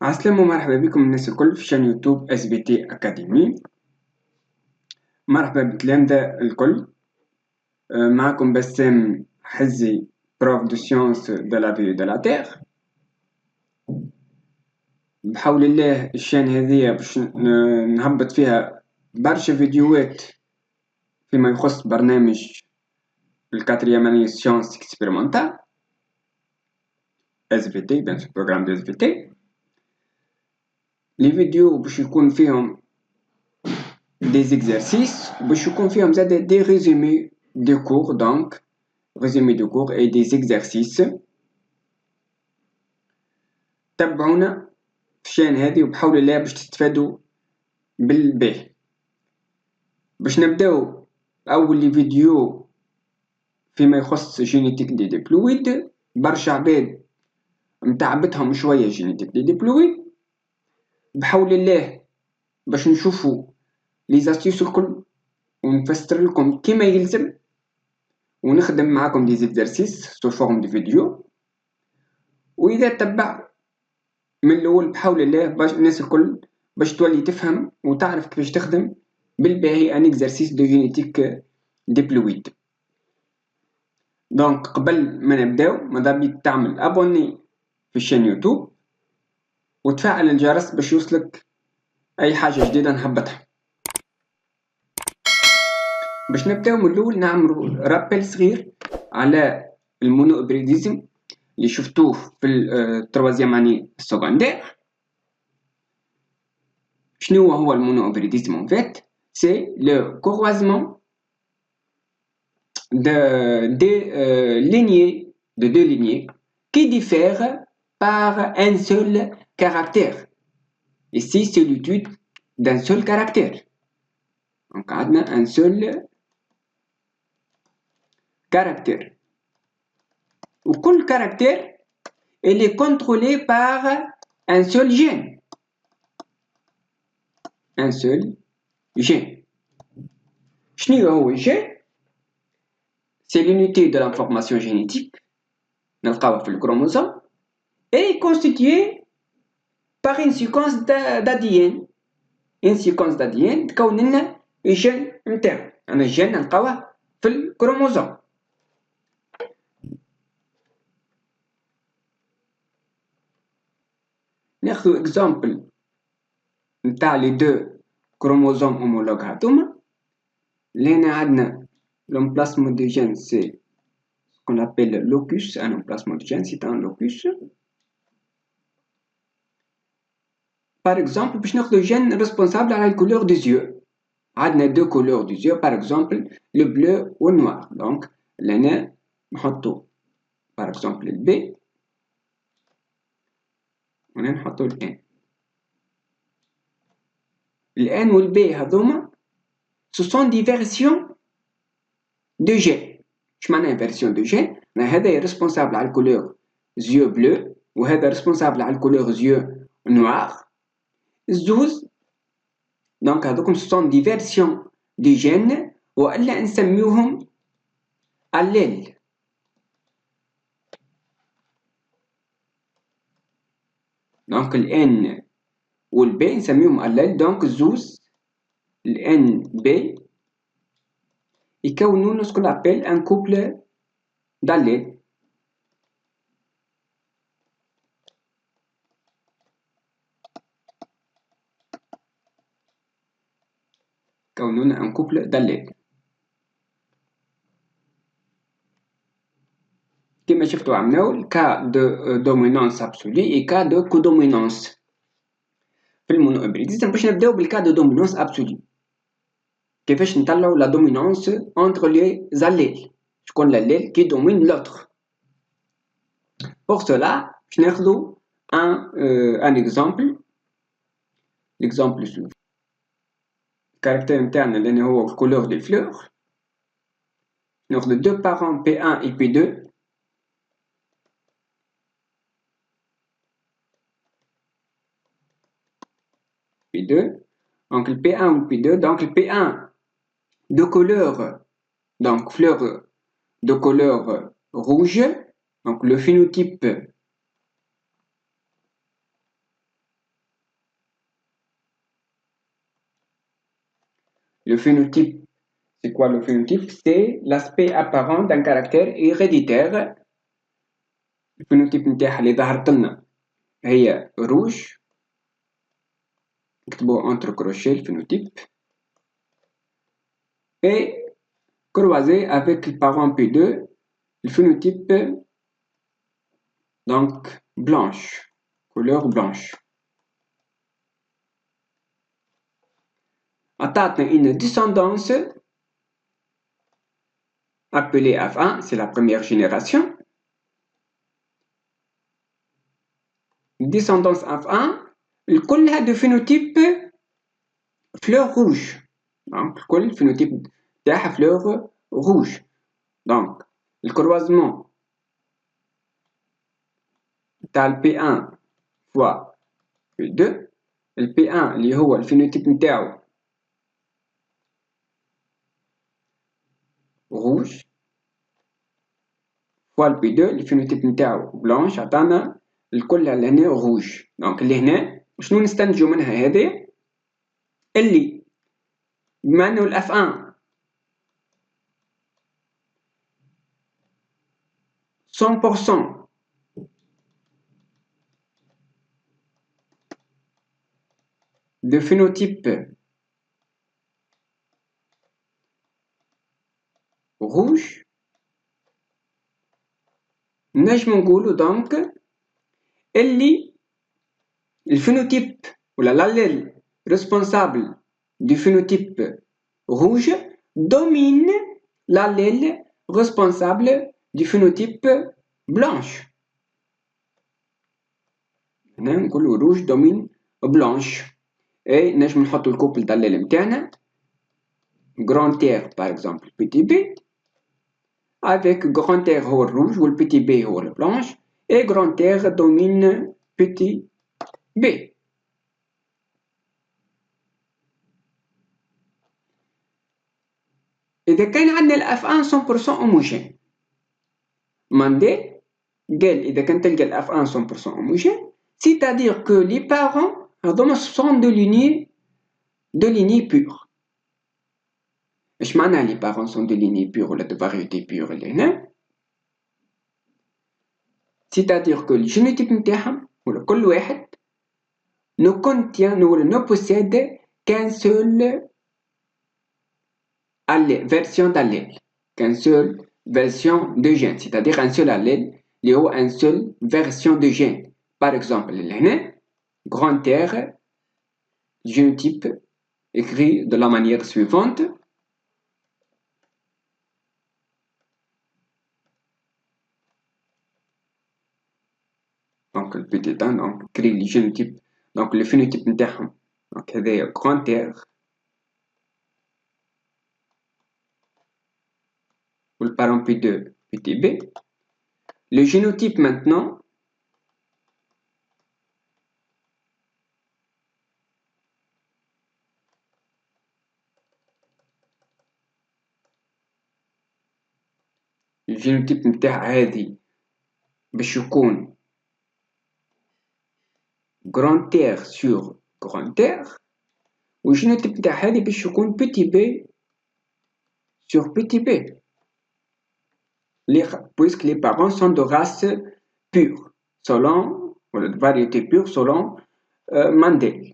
عسلامة ومرحبا بكم الناس الكل في شان يوتيوب SVT أكاديمي. مرحبا بالتلامذة الكل. معكم بسام حزي بروف دو سيونس دو لا في دو لا تيغ. بحول الله الشان هذيا باش نهبط فيها برشا فيديوهات فيما يخص برنامج الكاتريام اني سيونس اكسبيرمونتال SVT بيان سور بروغرام دو SVT. لي فيديو باش يكون فيهم des exercices باش يكون فيهم زاد des résumés de cours, donc résumés de cours et des exercices. تبعونا في الشان هذه وبحول الله باش تستفادوا بالباهي. باش نبداو اول فيديو فيما يخص جينيتيك دي ديبلويد. برشا عباد متعبتهم شويه جينيتيك دي ديبلويد. بحول الله باش نشوفوا لي زاستيوس الكل ونفسر لكم كيما يلزم ونخدم معاكم دي زيكزارسيس سو فورم دي فيديو. واذا تبع من الاول بحول الله باش الناس الكل باش تولي تفهم وتعرف كيفاش تخدم بالباهي ان اكزرسيس دو جينيتيك ديبلويد. دونك قبل ما نبداو ماذا بيك تعمل ابوني في الشان يوتيوب وتفعل الجرس باش يوصلك اي حاجه جديده نهبطها. باش نبداو من الاول نعملوا رابيل صغير على المونو ابريديزم اللي شفتوه في التروازيام اني سكوندير. شنو هو المونو ابريديزم en fait? C'est le croisement de deux lignées qui diffèrent par un seul caractère. Ici c'est l'étude d'un seul caractère. Donc on a un seul caractère. Où chaque caractère il est contrôlé par un seul gène. Un seul gène. شنو هو الجين؟ C'est l'unité de l'information génétique نلقاوها في الكروموسوم et constituée par une séquence d'ADN. Une séquence d'ADN تكون لنا الجين نتاعو. أنا الجين نلقاوه في الكروموسوم. ناخذ اكزامبل نتاع لي دو كروموسوم هومولوج هاذوما. لهنا عندنا l'emplacement du gène, c'est ce qu'on appelle le locus. Un emplacement du gène, c'est un locus. Par exemple, باش ناخذ الجين responsable على الكولور des yeux. عندنا deux couleurs des yeux, par exemple le bleu ou le noir. Donc لهنا نحطو par exemple le B وهنا نحطو ال N. ال N وال B هذوما ce sont des versions de gènes. اش معناها version de gènes؟ هذا responsable على الكولور yeux bleu وهذا responsable على الكولور yeux noir. الزوز دونك هذوكم ce sont des versions de gènes والا نسميوهم allèles. دونك ال N وال B نسميوهم allèles. دونك الزوز ال N B يكونون ce qu'on appelle un couple d'allèles. يكونون un couple d'allèles. كما شفتوا عملناو الكا دو دومينانس ابسولي اي كا دو كودومينانس في المونو ابريديزم. باش نبداو بالكا دو دومينانس ابسولي. كيفاش نطلعوا لا دومينانس entre les allèles. شكون l'allèle qui domine l'autre. Pour cela باش ناخذوا un exemple. l'exemple suivant. الكاركتير نتاعنا اللي هو الكولور دي فلور. ناخذ deux parents P1 et P2. P2. Donc le P1 ou le P2. Donc le P1 de couleur, donc fleur de couleur rouge. Donc le phénotype Le phénotype, c'est quoi le phénotype? C'est l'aspect apparent d'un caractère héréditaire. Le phénotype نتاعها اللي ظهرت لنا هي rouge. نكتبوه entre crochets le phénotype. Et croisé avec le parent P2, le phénotype donc blanche, couleur blanche. Atteint une descendance appelée F1, c'est la première génération. Descendance F1, الكل هذا phénotype fleur rouge. Donc الكل phénotype تاعها fleur rouge. Donc le croisement تاع ال P1 fois P2, le P1 اللي هو الفينوتيب نتاعو rouge fois le P2 الفينوتيب نتاعو بلانش عطانا الكل لهنا rouge. دونك اللي هنا شنو نستنتجو منها هذه؟ اللي بما انه الاف 1 100% de phénotype rouge, نجم نقولو دونك اللي الفينوتيب ولا l'allèle responsable du phénotype rouge domine l'allèle responsable du phénotype blanche. هنا نقولو rouge domine blanche. Et نجم نحطو الكوبل تاع الليل متاعنا grand R par exemple petit b avec grand R هو الروج و petit b هو البلانش et grand R domine petit b. إذا كان عندنا الاف 1 100% homogène مانديل قال إذا كان تلقى الاف 1 100% homogène c'est-à-dire que les parents هذوما sont de lignée pure. اش معناها لي بارون سون دو ليني بيور ولا دو فاريتي بيور اللي هنا؟ سيتادير كو الجينيتيك نتاعهم ولا كل واحد نو كونتيان ولا نو بوسيد كان سول allèle version d'allèle qu'un seul version de gène c'est-à-dire un seul allèle اللي هو un seul version de gène. par exemple اللي هنا grand R génotype écrit de la manière suivante. Donc le petit 1 donc crée le génotype donc le phénotype نتاعهم donc هذايا grand R ou le parent P2 petit b. Le génotype maintenant الجينوتيب نتاع هذه باش يكون grand R sur grand R والجينوتيب نتاع هذه باش يكون petit b sur petit b puisque les parents sont de race pure selon ou de variété pure selon Mendel.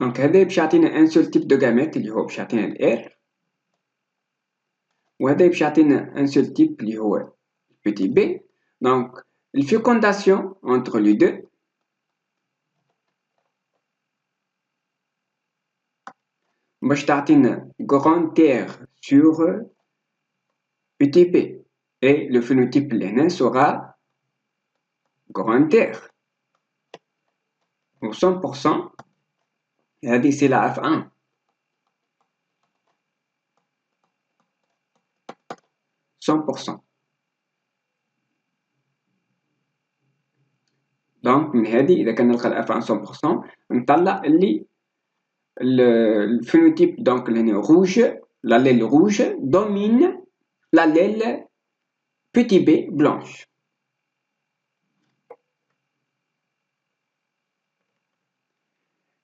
Donc هذا باش يعطينا un seul type de gamète اللي هو باش يعطينا ال R وهذا باش يعطينا un seul type اللي هو petit b. Donc la fécondation entre les deux باش تعطينا grand R sur petit b et le phénotype اللي هنا sera grand R و 100%. هذه c'est la F1 100%. دونك من هذه إذا كان نلقى ال F1 100% نطلع اللي الفينوتيب دونك اللي هنا rouge l'allèle rouge domine l'allèle petit b blanche.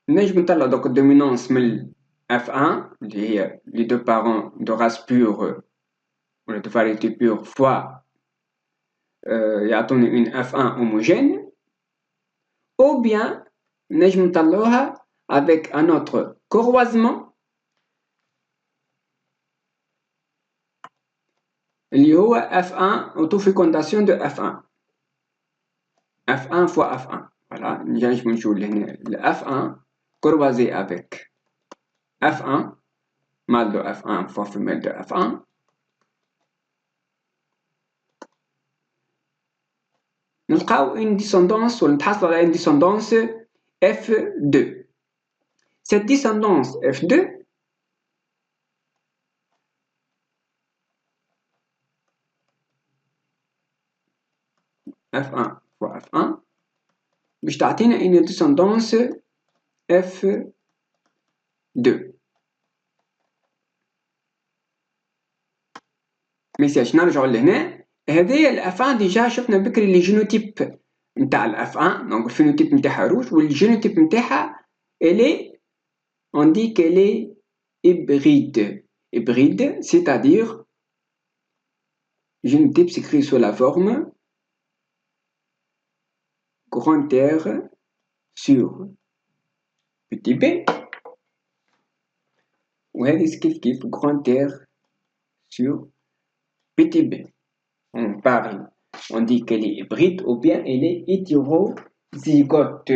نجم نطلع دوك الدومينانس من F1 اللي هي les deux parents de race pure ou de variété pure fois يعطوني une F1 homogène, ou bien نجم نطلعوها avec un autre croisement اللي هو F1 autofécondation de F1 F1 fois F1. Voilà, نجم نشوف لهنا F1 croisé avec F1 mâle de F1 fois femelle de F1. نلقاو une descendance ولا نتحصل على une descendance F2. Cette descendance F2 F1 fois F1 باش تعطينا une descendance F2. ميساج نرجعو لهنا. هذايا الأف1 ديجا شفنا بكري لي جينوتيب نتاع الأف1 دونك الفينوتيب نتاعها روج والجينوتيب نتاعها إلي on dit qu'elle est hybride. Hybride, c'est-à-dire génotype s'écrit sous la forme grand R sur petit b وهذه كيف grand R sur petit b. On parle, on dit qu'elle est hybride ou bien elle est hétérozygote.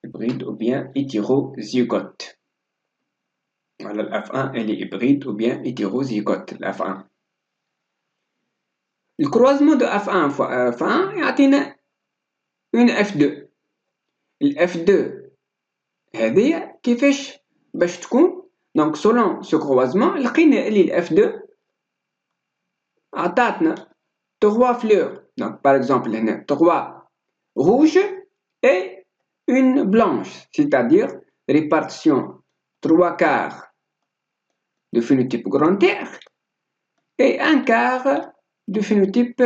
Hybride ou bien hétérozygote. Voilà, l'F1 elle est hybride ou bien hétérozygote, l'F1. Le croisement de F1 fois F1 يعطينا une F2. الF2 هذه كيفاش باش تكون؟ donc selon ce croisement لقينا اللي الF2 عطاتنا 3 fleurs. donc par exemple هنا 3 rouges et une blanche, c'est-à-dire répartition 3 quarts de phénotype grand R et 1 quart de phénotype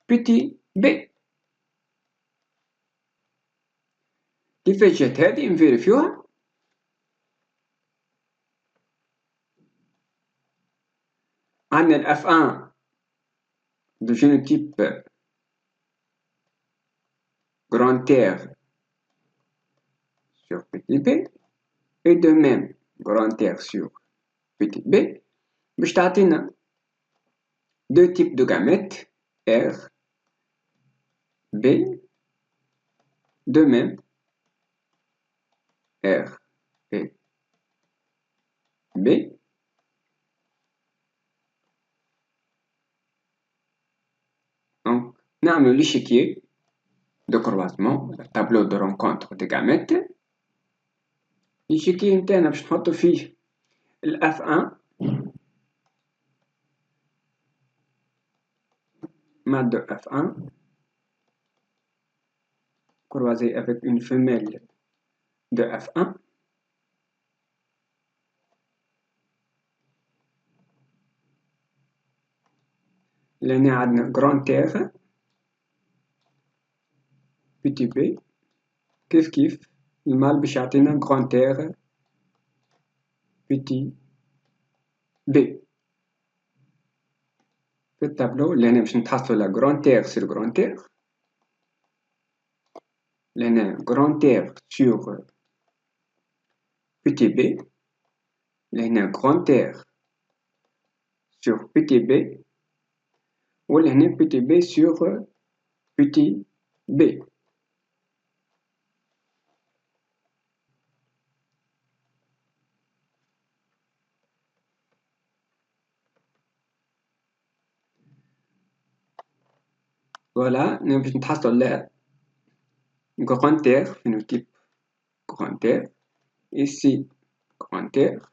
petit b. كيفاش جات هذه نفيريفيوها؟ عندنا الأف1 de génotype grand R sur petit b et de même grand R sur petit b باش تعطينا deux types de gamètes R B de même R et B. Donc, نعمل l'échiquier de croisement, le tableau de rencontre des gamètes. l'échiquier نتاعنا باش نحطو فيه الF1 mâle de F1 croisé avec une femelle de F1. لهنا عندنا grand R petit b كيف المال باش يعطينا grand R petit b. في التابلو لهنا باش نتحصلو على grand R sur grand R. لهنا grand R sur petit b. لهنا grand R sur petit b. ولهنا petit b sur petit b. Voilà, nous avons le grand R, phénotype grand R, ici grand R,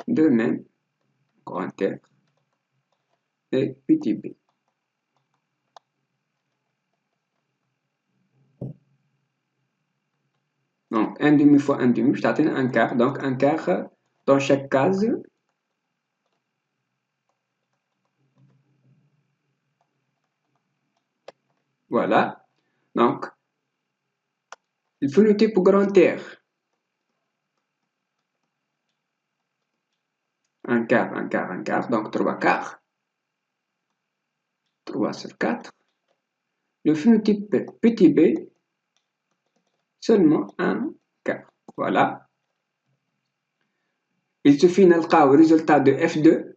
de même grand R et petit b. Donc 1 demi fois 1 demi باش تعطينا 1 quart. Donc 1 quart dans chaque case. Voilà. Donc le phénotype grand R. 1 quart, 1 quart, 1 quart. Donc 3 quarts. 3 sur 4. Le phénotype petit b, seulement 1 quart. Voilà. Il suffit نلقاو résultat de F2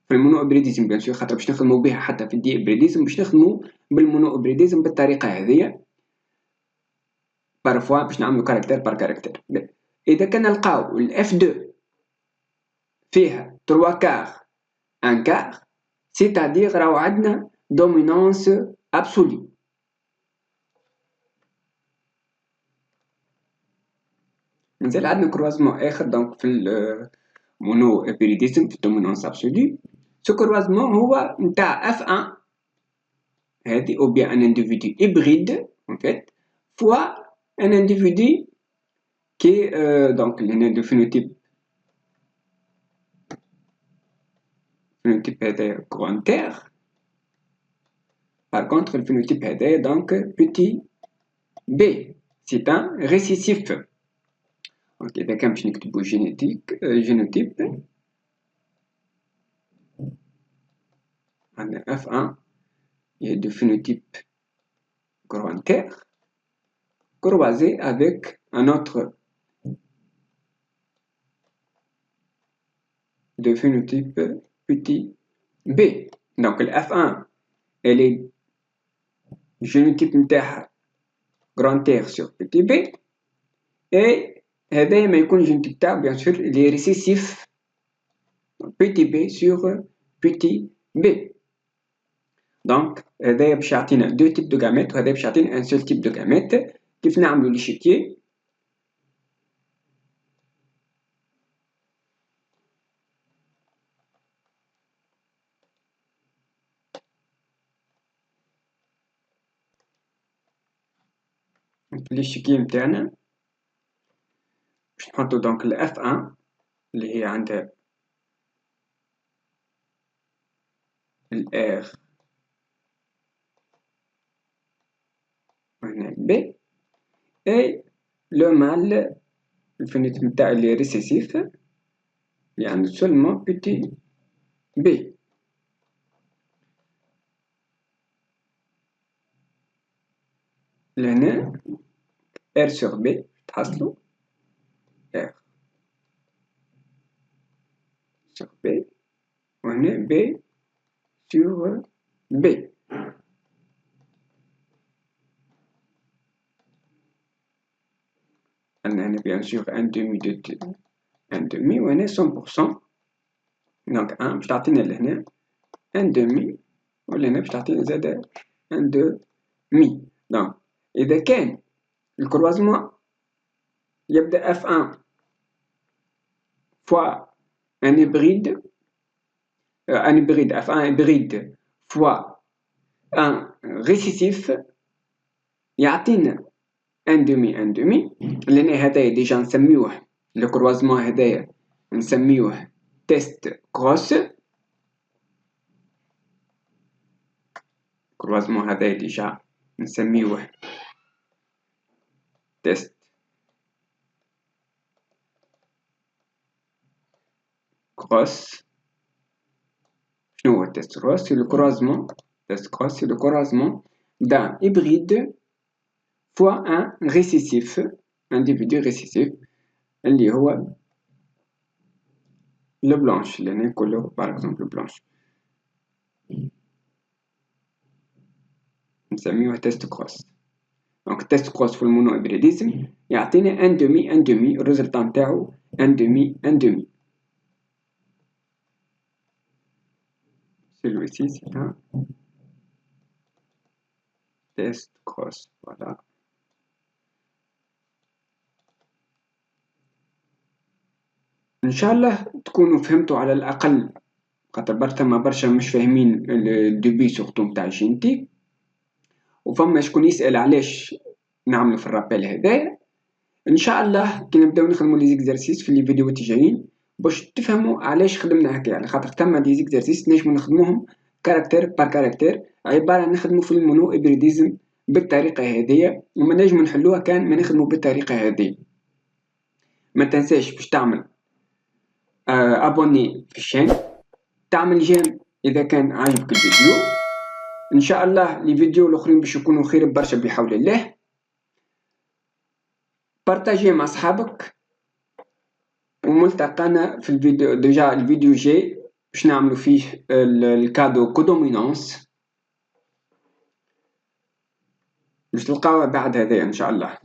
في المونو ابريديزم بيان سور، خاطر باش نخدمو بها حتى في الدي ابريديزم باش نخدمو بالمونو ابريديزم بالطريقة هذيا. بارفوا باش نعملو كاركتير بار كاركتير. إذا كان نلقاو ال F2 فيها 3 كار 1 كار، سيتادير راهو عندنا دومينونس ابسولي. مازال عندنا كروازمون آخر دونك في المونو ابريديزم في الدومينونس ابسولي. سو كروازمون هو نتاع F1 هادي ou bien un individu hybride en fait fois un individu qui est donc le phénotype هذا grand R. Par contre le phénotype هذا donc petit b, c'est un récessif. Donc إذا كان باش نكتبو génotype عندنا F1 et de phénotype grand R croisé avec un autre de phénotype petit b. Donc le F1 elle est génotype نتاعها grand R sur petit b et هذا ما يكون génotype تاعو bien sûr il est récessif petit b sur petit b. Donc هذا باش يعطينا deux types de gamètes وهذا باش يعطينا un seul type de gamète. كيف نعملو ليشيكي؟ ليشيكي نتاعنا باش نحطو دونك ال F1 اللي هي عندها ال R وهنا B et le mâle le phénotype نتاعو اللي récessif اللي عنده seulement petit b. لهنا R sur B تحصلو R sur B وهنا B sur B. عندنا bien sûr un demi de un demi وهنا 100%. donc 1 باش تعطينا لهنا un demi ولهنا باش تعطينا زادا un demi. donc إذا كان الكروازمون يبدأ F1 fois un hybride F1 hybride fois un récessif يعطينا ان دومي لان هذايا ديجا نسميوه لو كروازمون هذايا نسميوه تيست كروس. كروازمون هذايا ديجا نسميوه تيست كروس. شنو هو تيست كروس؟ سي لو كروازمون تيست كروس سي لو كروازمون d'un hybride fois un récessif, individu récessif اللي هو le blanche اللي نقولو par exemple blanche نسميوه تيست كروس. دونك تيست كروس في المونو هيبريديزم يعطينا ان دومي الريزلت نتاعو ان دومي. celui-ci c'est un test cross. voilà. ان شاء الله تكونوا فهمتوا على الاقل، خاطر برشا مش فاهمين الدوبي سورتو نتاع الجينيتيك، وفما شكون يسأل علاش نعملو في الرابيل هذايا. ان شاء الله كي نبداو نخدمو لي زيكزارسيس في لي فيديوهات الجايين باش تفهموا علاش خدمنا هكا، على خاطر تما دي زيكزارسيس نجمو نخدموهم كاركتير بار كاركتير، عباره نخدمو في المونو ابريديزم بالطريقه هذه، وما نجمو نحلوها كان ما نخدمو بالطريقه هذه. ما تنساش باش تعمل ابوني في الشين، تعمل جيم اذا كان عاجبك الفيديو. ان شاء الله لي فيديو الاخرين باش يكونوا خير برشا بحول الله. بارطاجيه مع صحابك، وملتقانا في الفيديو ديجا الفيديو جاي باش نعملو فيه الكادو كودومينونس باش تلقاوه بعد هذا ان شاء الله.